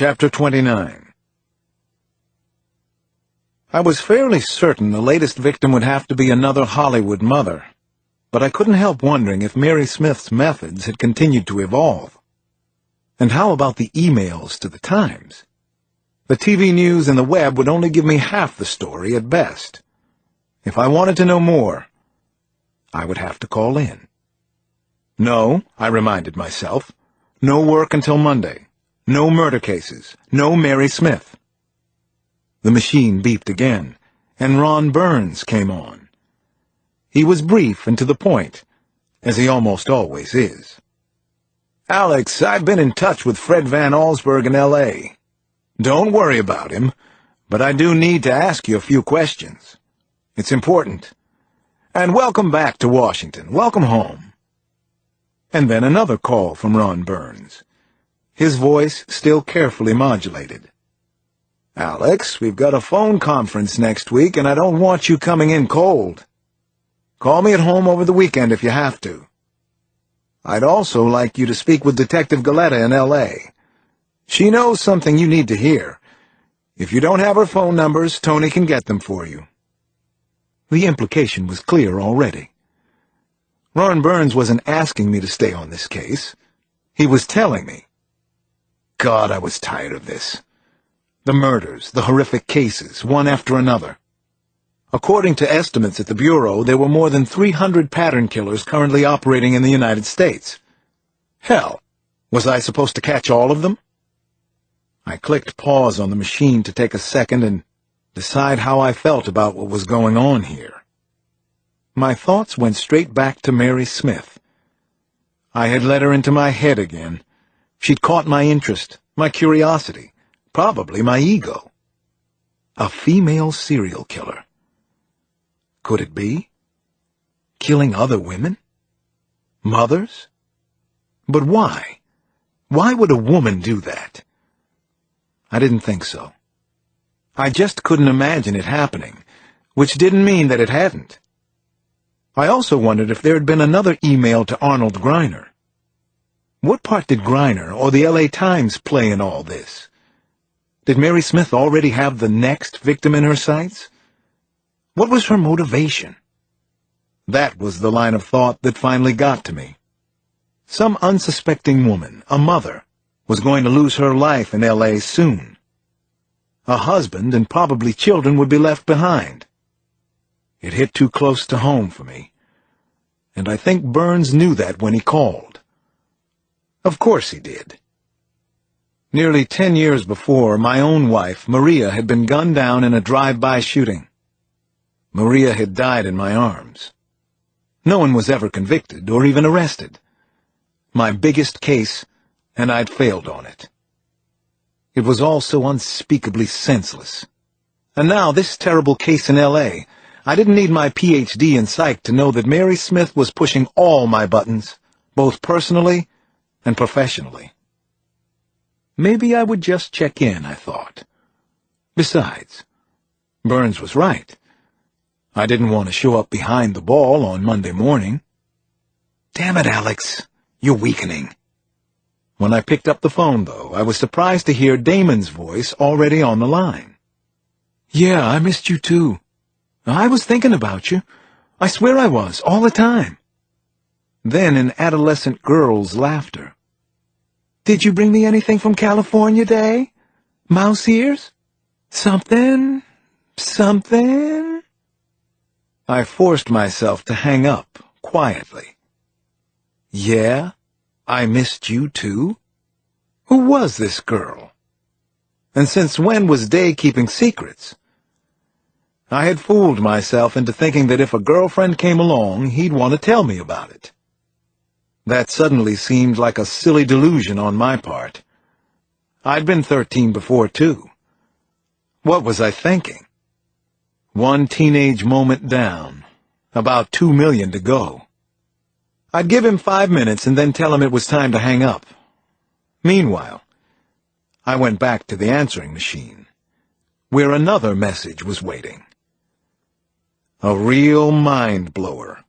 Chapter 29. I was fairly certain the latest victim would have to be another Hollywood mother, but I couldn't help wondering if Mary Smith's methods had continued to evolve. And how about the emails to the Times? The TV news and the web would only give me half the story at best. If I wanted to know more, I would have to call in. No, I reminded myself, no work until Monday. No murder cases. No Mary Smith. The machine beeped again, and Ron Burns came on. He was brief and to the point, as he almost always is. "Alex, I've been in touch with Fred Van Allsburg in L.A. Don't worry about him, but I do need to ask you a few questions. It's important. And welcome back to Washington. Welcome home." And then another call from Ron Burns. His voice still carefully modulated. "Alex, we've got a phone conference next week, and I don't want you coming in cold. Call me at home over the weekend if you have to. I'd also like you to speak with Detective Galetta in L.A. She knows something you need to hear. If you don't have her phone numbers, Tony can get them for you." The implication was clear already. Ron Burns wasn't asking me to stay on this case. He was telling me. God, I was tired of this. The murders, the horrific cases, one after another. According to estimates at the Bureau, there were more than 300 pattern killers currently operating in the United States. Hell, was I supposed to catch all of them? I clicked pause on the machine to take a second and decide how I felt about what was going on here. My thoughts went straight back to Mary Smith. I had let her into my head again. She'd caught my interest, my curiosity, probably my ego. A female serial killer. Could it be? Killing other women? Mothers? But why? Why would a woman do that? I didn't think so. I just couldn't imagine it happening, which didn't mean that it hadn't. I also wondered if there had been another email to Arnold Griner. What part did Griner or the L.A. Times play in all this? Did Mary Smith already have the next victim in her sights? What was her motivation? That was the line of thought that finally got to me. Some unsuspecting woman, a mother, was going to lose her life in L.A. soon. A husband and probably children would be left behind. It hit too close to home for me, and I think Burns knew that when he called. Of course he did. Nearly 10 years before, my own wife, Maria, had been gunned down in a drive-by shooting. Maria had died in my arms. No one was ever convicted or even arrested. My biggest case, and I'd failed on it. It was all so unspeakably senseless. And now this terrible case in L.A., I didn't need my Ph.D. in psych to know that Mary Smith was pushing all my buttons, both personally and professionally. Maybe I would just check in, I thought. Besides, Burns was right. I didn't want to show up behind the ball on Monday morning. Damn it, Alex, you're weakening. When I picked up the phone, though, I was surprised to hear Damon's voice already on the line. "Yeah, I missed you too. I was thinking about you. I swear I was, all the time." Then an adolescent girl's laughter. "Did you bring me anything from California, Day? Mouse ears? Something? Something?" I forced myself to hang up, quietly. Yeah? I missed you too? Who was this girl? And since when was Day keeping secrets? I had fooled myself into thinking that if a girlfriend came along, he'd want to tell me about it. That suddenly seemed like a silly delusion on my part. I'd been 13 before, too. What was I thinking? One teenage moment down. About 2 million to go. I'd give him 5 minutes and then tell him it was time to hang up. Meanwhile, I went back to the answering machine, where another message was waiting. A real mind-blower.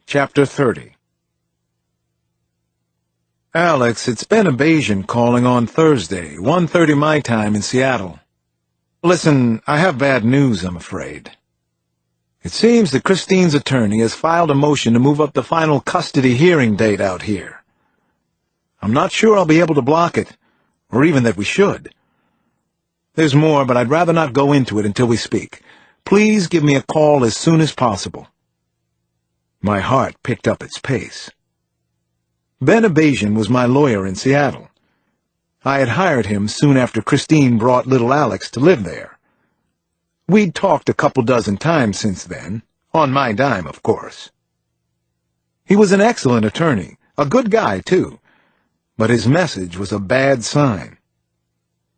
Chapter 30. Alex, it's Ben Abazian calling on Thursday, 1:30 my time in Seattle. Listen, I have bad news, I'm afraid. It seems that Christine's attorney has filed a motion to move up the final custody hearing date out here. I'm not sure I'll be able to block it, or even that we should. There's more, but I'd rather not go into it until we speak. Please give me a call as soon as possible. My heart picked up its pace. Ben Abazian was my lawyer in Seattle. I had hired him soon after Christine brought little Alex to live there. We'd talked a couple dozen times since then, on my dime, of course. He was an excellent attorney, a good guy, too, but his message was a bad sign.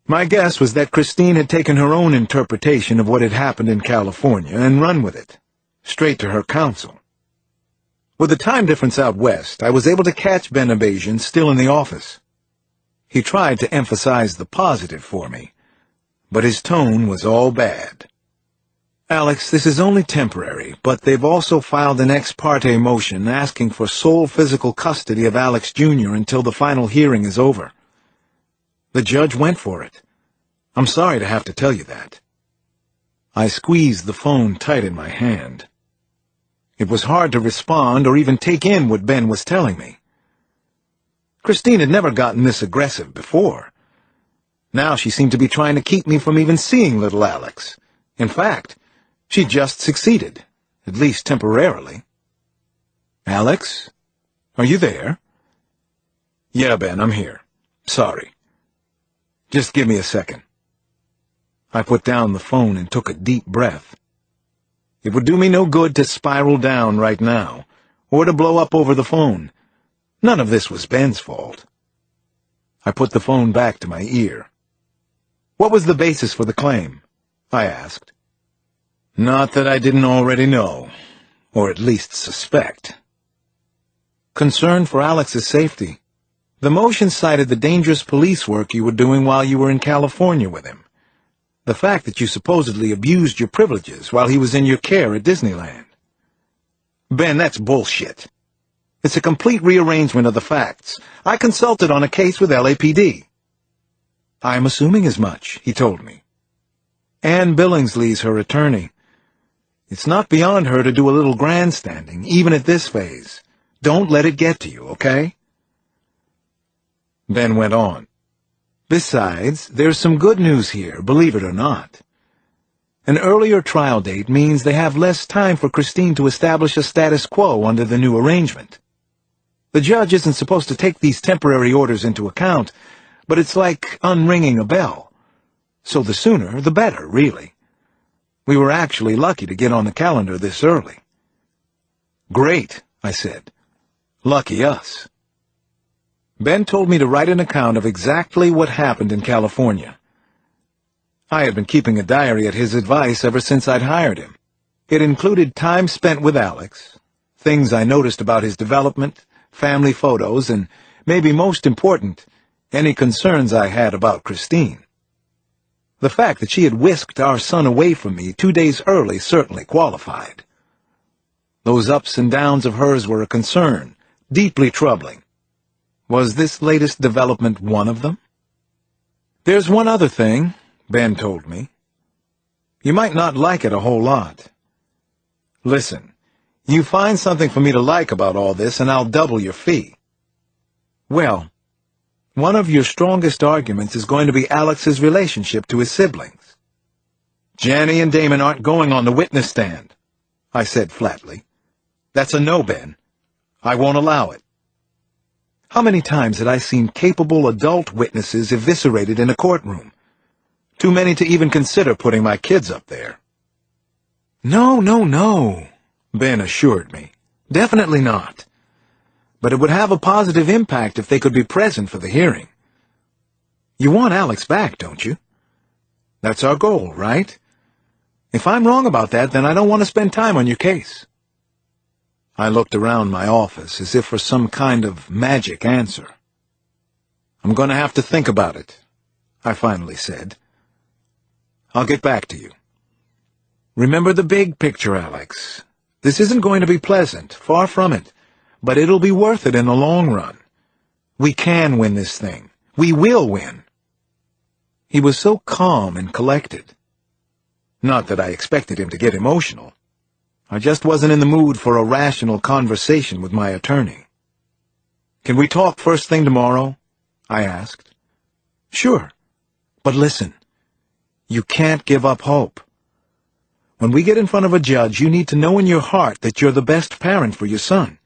My guess was that Christine had taken her own interpretation of what had happened in California and run with it, straight to her counsel. With the time difference out west, I was able to catch Ben Abazian still in the office. He tried to emphasize the positive for me, but his tone was all bad. Alex, this is only temporary, but they've also filed an ex parte motion asking for sole physical custody of Alex Jr. until the final hearing is over. The judge went for it. I'm sorry to have to tell you that. I squeezed the phone tight in my hand. It was hard to respond or even take in what Ben was telling me. Christine had never gotten this aggressive before. Now she seemed to be trying to keep me from even seeing little Alex. In fact, she just succeeded, at least temporarily. Alex? Are you there? Yeah, Ben, I'm here. Sorry. Just give me a second. I put down the phone and took a deep breath. It would do me no good to spiral down right now, or to blow up over the phone. None of this was Ben's fault. I put the phone back to my ear. What was the basis for the claim? I asked. Not that I didn't already know, or at least suspect. Concern for Alex's safety. The motion cited the dangerous police work you were doing while you were in California with him. The fact that you supposedly abused your privileges while he was in your care at Disneyland. Ben, that's bullshit. It's a complete rearrangement of the facts. I consulted on a case with LAPD. I'm assuming as much, he told me. Ann Billingsley's her attorney. It's not beyond her to do a little grandstanding, even at this phase. Don't let it get to you, okay? Ben went on. Besides, there's some good news here, believe it or not. An earlier trial date means they have less time for Christine to establish a status quo under the new arrangement. The judge isn't supposed to take these temporary orders into account, but it's like unringing a bell. So the sooner, the better, really. We were actually lucky to get on the calendar this early. Great, I said. Lucky us. Ben told me to write an account of exactly what happened in California. I had been keeping a diary at his advice ever since I'd hired him. It included time spent with Alex, things I noticed about his development, family photos, and, maybe most important, any concerns I had about Christine. The fact that she had whisked our son away from me 2 days early certainly qualified. Those ups and downs of hers were a concern, deeply troubling. Was this latest development one of them? There's one other thing, Ben told me. You might not like it a whole lot. Listen, you find something for me to like about all this, and I'll double your fee. Well, one of your strongest arguments is going to be Alex's relationship to his siblings. Janny and Damon aren't going on the witness stand, I said flatly. That's a no, Ben. I won't allow it. How many times had I seen capable adult witnesses eviscerated in a courtroom? Too many to even consider putting my kids up there. No, Ben assured me. Definitely not. But it would have a positive impact if they could be present for the hearing. You want Alex back, don't you? That's our goal, right? If I'm wrong about that, then I don't want to spend time on your case. I looked around my office as if for some kind of magic answer. I'm going to have to think about it, I finally said. I'll get back to you. Remember the big picture, Alex. This isn't going to be pleasant, far from it, but it'll be worth it in the long run. We can win this thing. We will win. He was so calm and collected. Not that I expected him to get emotional. I just wasn't in the mood for a rational conversation with my attorney. "Can we talk first thing tomorrow?" I asked. "Sure. But listen, you can't give up hope. When we get in front of a judge, you need to know in your heart that you're the best parent for your son.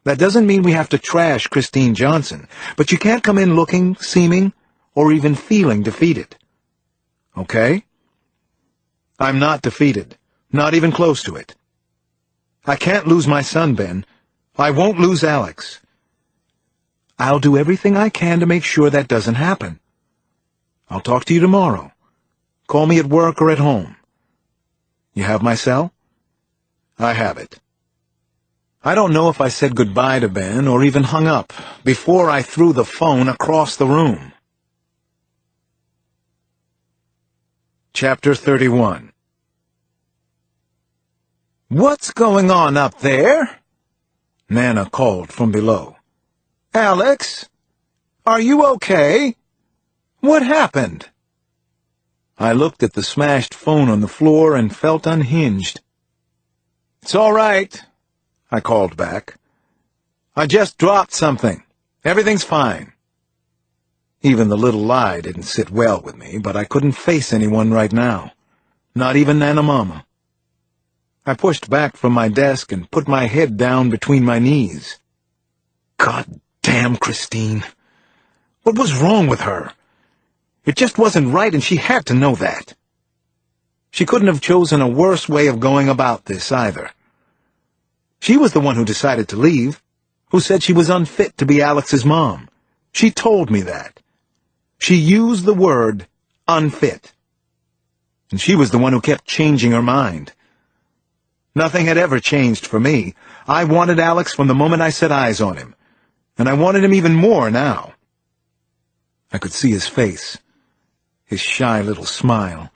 That doesn't mean we have to trash Christine Johnson, but you can't come in looking, seeming, or even feeling defeated. Okay? I'm not defeated. Not even close to it. I can't lose my son, Ben. I won't lose Alex. I'll do everything I can to make sure that doesn't happen. I'll talk to you tomorrow. Call me at work or at home. You have my cell?" I have it. I don't know if I said goodbye to Ben or even hung up before I threw the phone across the room. Chapter 31. "What's going on up there?" Nana called from below. "Alex, are you okay? What happened?" I looked at the smashed phone on the floor and felt unhinged. "It's all right," I called back. "I just dropped something. Everything's fine." Even the little lie didn't sit well with me, but I couldn't face anyone right now. Not even Nana Mama. I pushed back from my desk and put my head down between my knees. God damn Christine. What was wrong with her? It just wasn't right, and she had to know that. She couldn't have chosen a worse way of going about this, either. She was the one who decided to leave, who said she was unfit to be Alex's mom. She told me that. She used the word unfit. And she was the one who kept changing her mind. Nothing had ever changed for me. I wanted Alex from the moment I set eyes on him, and I wanted him even more now. I could see his face, his shy little smile,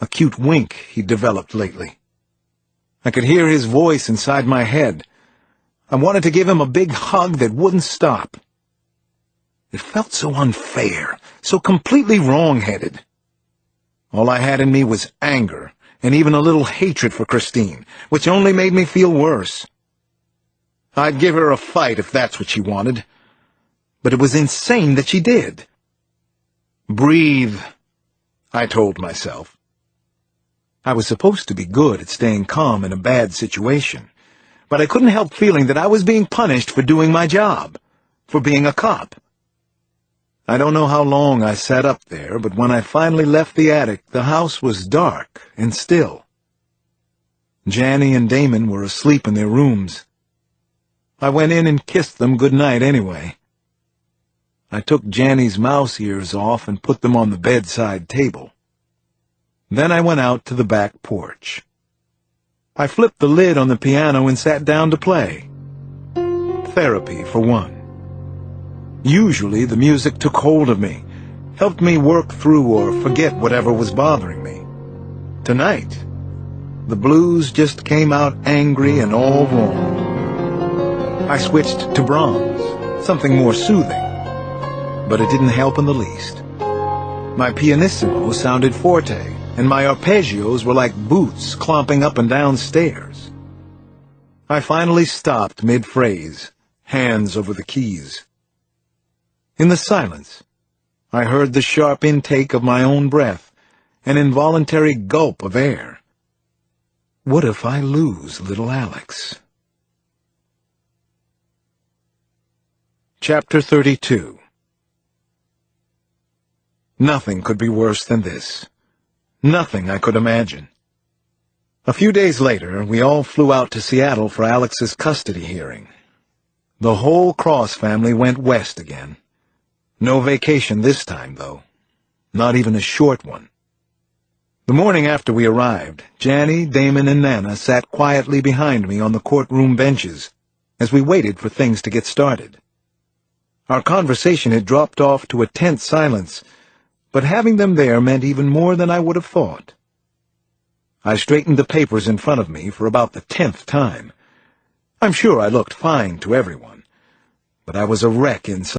a cute wink he'd developed lately. I could hear his voice inside my head. I wanted to give him a big hug that wouldn't stop. It felt so unfair, so completely wrong-headed. All I had in me was anger, and even a little hatred for Christine, which only made me feel worse. I'd give her a fight if that's what she wanted, but it was insane that she did. "Breathe," I told myself. I was supposed to be good at staying calm in a bad situation, but I couldn't help feeling that I was being punished for doing my job, for being a cop. I don't know how long I sat up there, but when I finally left the attic, the house was dark and still. Janny and Damon were asleep in their rooms. I went in and kissed them good night anyway. I took Janny's mouse ears off and put them on the bedside table. Then I went out to the back porch. I flipped the lid on the piano and sat down to play. Therapy, for one. Usually the music took hold of me, helped me work through or forget whatever was bothering me. Tonight, the blues just came out angry and all wrong. I switched to Brahms, something more soothing, but it didn't help in the least. My pianissimo sounded forte, and my arpeggios were like boots clomping up and down stairs. I finally stopped mid-phrase, hands over the keys. In the silence, I heard the sharp intake of my own breath, an involuntary gulp of air. What if I lose little Alex? Chapter 32. Nothing could be worse than this. Nothing I could imagine. A few days later, we all flew out to Seattle for Alex's custody hearing. The whole Cross family went west again. No vacation this time, though. Not even a short one. The morning after we arrived, Janny, Damon, and Nana sat quietly behind me on the courtroom benches as we waited for things to get started. Our conversation had dropped off to a tense silence, but having them there meant even more than I would have thought. I straightened the papers in front of me for about the 10th time. I'm sure I looked fine to everyone, but I was a wreck inside.